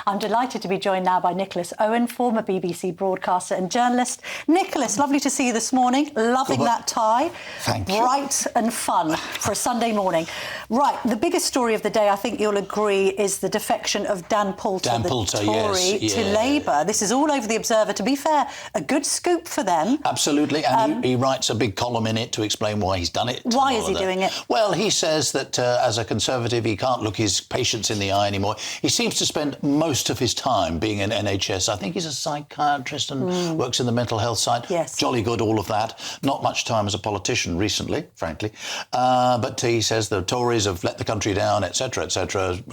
I'm delighted to be joined now by Nicholas Owen, former BBC broadcaster and journalist. Nicholas, lovely to see you this morning. Loving that tie. Thank you. Bright and fun for a Sunday morning. Right, the biggest story of the day, I think you'll agree, is the defection of Dan Poulter, Tory, to Labour. This is all over the Observer. To be fair, a good scoop for them. Absolutely, and he writes a big column in it to explain why he's done it. Why is he doing it? Well, he says that as a Conservative, he can't look his patients in the eye anymore. He seems to spend most of his time being in NHS. I think he's a psychiatrist and works in the mental health side. Yes. Jolly good, all of that. Not much time as a politician recently, frankly. But he says the Tories have let the country down, etc.,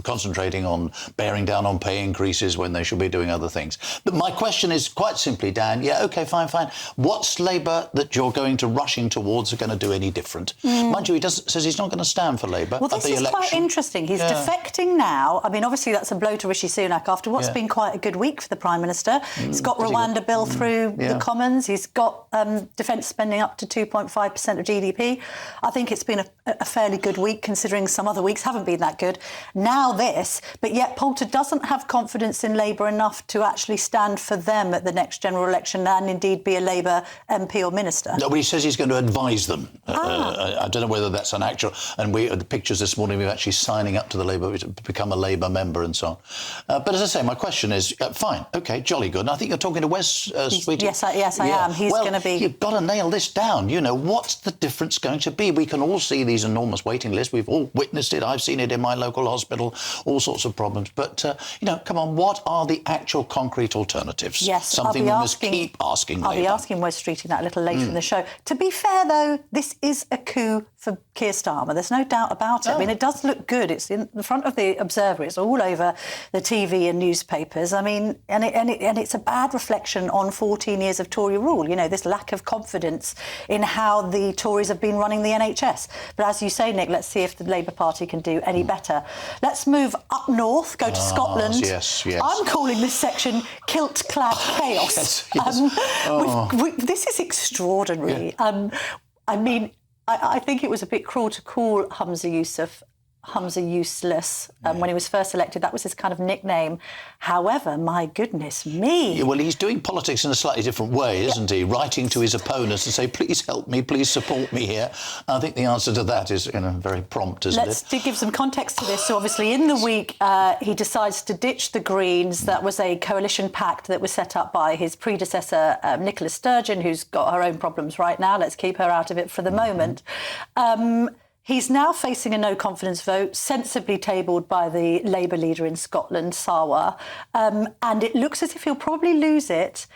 concentrating on bearing down on pay increases when they should be doing other things. But my question is quite simply, Dan, OK, fine. What's Labour that you're going to rushing towards are going to do any different? Mind you, says he's not going to stand for Labour at the election. Well, this is quite interesting. He's defecting now. I mean, obviously, that's a blow to Rishi Sunak after what's been quite a good week for the Prime Minister. He's got Rwanda bill through the Commons. He's got defence spending up to 2.5% of GDP. I think it's been a fairly good week, considering some other weeks haven't been that good. Now this, but yet Poulter doesn't have confidence in Labour enough to actually stand for them at the next general election and indeed be a Labour MP or minister. No, but he says he's going to advise them. I don't know whether that's an actual... And the pictures this morning, we're actually signing up to the Labour, to become a Labour member and so on. But as I say, my question is, fine, OK, jolly good. And I think you're talking to Wes, sweetie. Yes, I am. He's going to be... You've got to nail this down. You know, what's the difference going to be? We can all see these enormous waiting lists. We've all witnessed it. I've seen it in my local hospital, all sorts of problems. But, you know, come on, what are the actual concrete alternatives? Yes, Something we must keep asking I'll be asking Wes Streeting that a little later in the show. To be fair, though, this is a coup for Keir Starmer. There's no doubt about it. I mean, it does look good. It's in the front of the Observer. It's all over the TV and newspapers. I mean, and it's a bad reflection on 14 years of Tory rule. You know, this lack of confidence in how the Tories have been running the NHS. But as you say, Nick, let's see if the Labour Party can do any better. Let's move up north, go to Scotland. Yes. I'm calling this section kilt-clad chaos. Yes. This is extraordinary. I mean, I think it was a bit cruel to call Humza Useless when he was first elected. That was his kind of nickname. However, my goodness me. Yeah, well, he's doing politics in a slightly different way, isn't he? Writing to his opponents to say, please help me, please support me here. I think the answer to that is very prompt, isn't it? Let's give some context to this. So obviously in the week, he decides to ditch the Greens. That was a coalition pact that was set up by his predecessor, Nicola Sturgeon, who's got her own problems right now. Let's keep her out of it for the moment. He's now facing a no-confidence vote, sensibly tabled by the Labour leader in Scotland, Sawa, and it looks as if he'll probably lose it.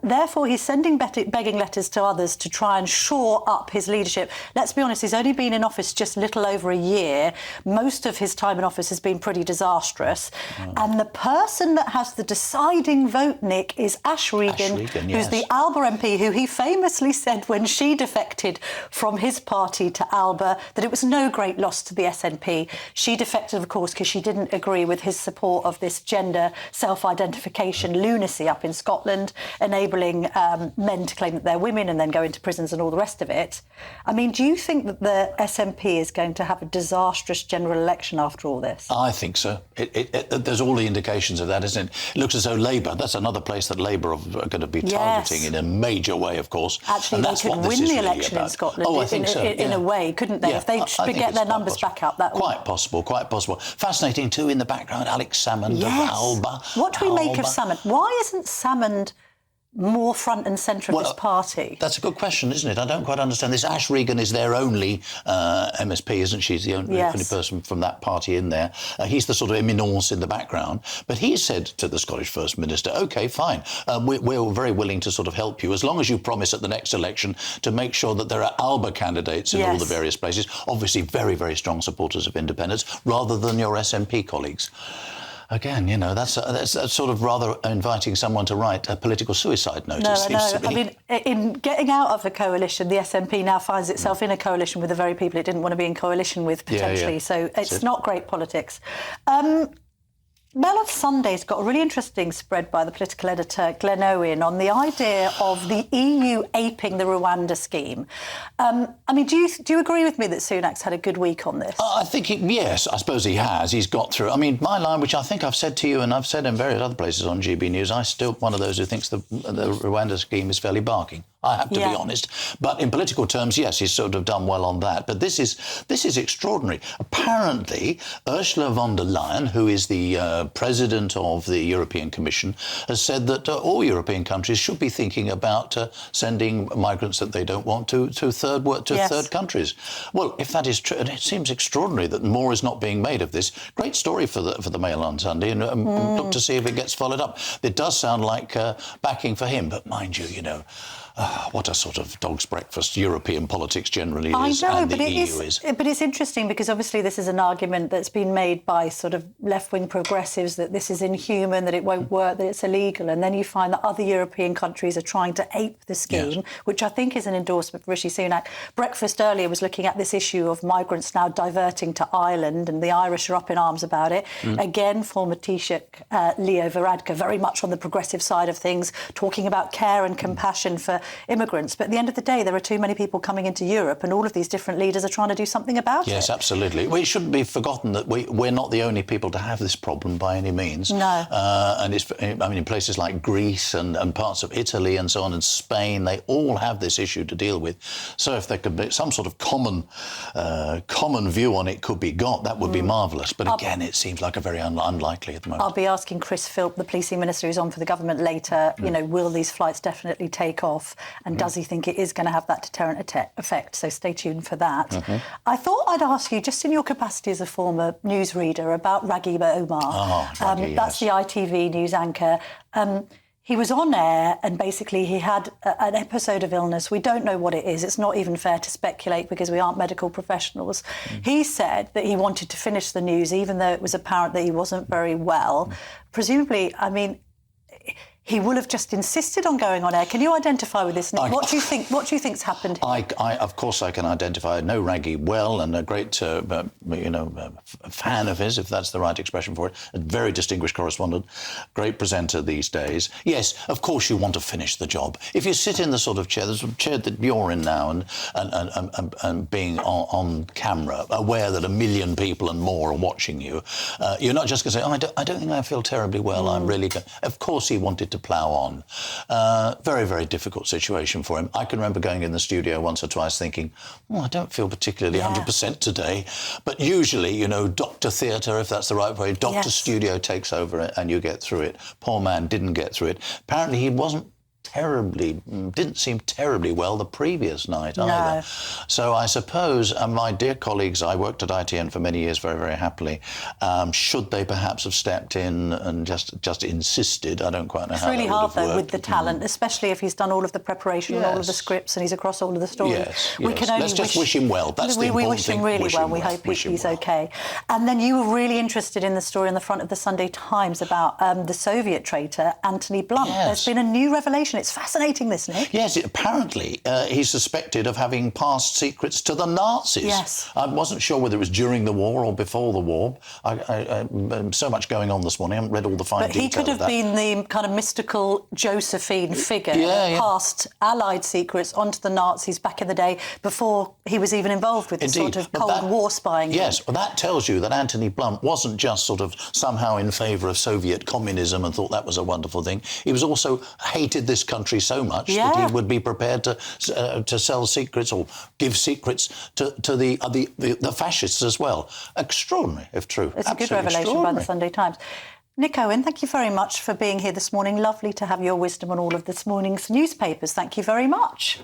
Therefore, he's sending begging letters to others to try and shore up his leadership. Let's be honest, he's only been in office just a little over a year. Most of his time in office has been pretty disastrous. And the person that has the deciding vote, Nick, is Ash Regan, who's the Alba MP, who he famously said when she defected from his party to Alba that it was no great loss to the SNP. She defected, of course, because she didn't agree with his support of this gender self-identification lunacy up in Scotland, enabling men to claim that they're women and then go into prisons and all the rest of it. I mean, do you think that the SNP is going to have a disastrous general election after all this? I think so. There's all the indications of that, isn't it? It looks as though Labour, that's another place that Labour are going to be targeting in a major way, of course. Actually, and they that's could what win this the is election really in Scotland I think so. in a way, couldn't they? If they get their numbers back up, that would... Quite possible. Fascinating, too, in the background, Alex Salmond of Alba. What do we make of Salmond? Why isn't Salmond more front and centre of this party? That's a good question, isn't it? I don't quite understand this. Ash Regan is their only MSP, isn't she? She's the only person from that party in there. He's the sort of eminence in the background. But he said to the Scottish First Minister, OK, fine, we're very willing to sort of help you as long as you promise at the next election to make sure that there are Alba candidates in all the various places, obviously very, very strong supporters of independence, rather than your SNP colleagues. Again, you know, that's sort of rather inviting someone to write a political suicide note. No. I mean, in getting out of a coalition, the SNP now finds itself in a coalition with the very people it didn't want to be in coalition with, potentially. So it's not great politics. Mail on Sunday's got a really interesting spread by the political editor Glenn Owen on the idea of the EU aping the Rwanda scheme. I mean, do you agree with me that Sunak's had a good week on this? I think, yes, I suppose he has. He's got through. I mean, my line, which I think I've said to you and I've said in various other places on GB News, I'm still one of those who thinks the Rwanda scheme is fairly barking. I have to be honest. But in political terms, yes, he's sort of done well on that. But this is extraordinary. Apparently, Ursula von der Leyen, who is the president of the European Commission, has said that all European countries should be thinking about sending migrants that they don't want to third countries. Well, if that is true, and it seems extraordinary that more is not being made of this. Great story for the Mail on Sunday, and look to see if it gets followed up. It does sound like backing for him, but mind you, what a sort of dog's breakfast European politics generally is, and the EU is. But it's interesting because obviously this is an argument that's been made by sort of left-wing progressives that this is inhuman, that it won't work, that it's illegal, and then you find that other European countries are trying to ape the scheme, which I think is an endorsement for Rishi Sunak. Breakfast earlier was looking at this issue of migrants now diverting to Ireland, and the Irish are up in arms about it. Again, former Taoiseach Leo Varadkar, very much on the progressive side of things, talking about care and compassion for immigrants. But at the end of the day, there are too many people coming into Europe, and all of these different leaders are trying to do something about it. Yes, absolutely. Well, it shouldn't be forgotten that we're not the only people to have this problem by any means. No. And in places like Greece and parts of Italy and so on, and Spain, they all have this issue to deal with. So if there could be some sort of common view on it could be got, that would be marvellous. But again, it seems like a very unlikely at the moment. I'll be asking Chris Philp, the policing minister who's on for the government later, will these flights definitely take off? And does he think it is going to have that deterrent effect? So stay tuned for that. I thought I'd ask you, just in your capacity as a former newsreader, about Raghib Omar. That's the ITV news anchor. He was on air and basically he had an episode of illness. We don't know what it is. It's not even fair to speculate because we aren't medical professionals. He said that he wanted to finish the news even though it was apparent that he wasn't very well. Presumably, I mean, he will have just insisted on going on air. Can you identify with this, Nick? What do you think's happened here? Of course, I can identify. I know Raghib well, and a great, fan of his, if that's the right expression for it. A very distinguished correspondent, great presenter these days. Yes, of course, you want to finish the job. If you sit in the sort of chair that you're in now, and being on camera, aware that 1 million people and more are watching you, you're not just going to say, I don't think I feel terribly well. I'm really good. Of course, he wanted to plough on. Very, very difficult situation for him. I can remember going in the studio once or twice thinking, I don't feel particularly 100% today. But usually, doctor theatre, if that's the right way, doctor studio takes over it and you get through it. Poor man didn't get through it. Apparently he didn't seem terribly well the previous night either. So I suppose my dear colleagues, I worked at ITN for many years very, very happily, should they perhaps have stepped in and just insisted? I don't quite know how that would have worked. It's really hard, though, with the talent, especially if he's done all of the preparation and all of the scripts and he's across all of the stories. Yes. We can only Let's just wish him well. That's the important thing. We wish him really well. We hope he's OK. And then you were really interested in the story on the front of the Sunday Times about the Soviet traitor, Anthony Blunt. There's been a new revelation. It's fascinating, this, Nick. Yes, apparently he's suspected of having passed secrets to the Nazis. Yes. I wasn't sure whether it was during the war or before the war. So much going on this morning. I haven't read all the fine detail of that. But he could have been the kind of mystical Josephine figure that passed Allied secrets onto the Nazis back in the day before he was even involved with the sort of Cold War spying. Yes, well, that tells you that Anthony Blunt wasn't just sort of somehow in favour of Soviet communism and thought that was a wonderful thing. He was also hated this country so much that he would be prepared to sell secrets or give secrets to the fascists as well. Extraordinary, if true. It's a good revelation by the Sunday Times. Nick Owen, thank you very much for being here this morning. Lovely to have your wisdom on all of this morning's newspapers. Thank you very much.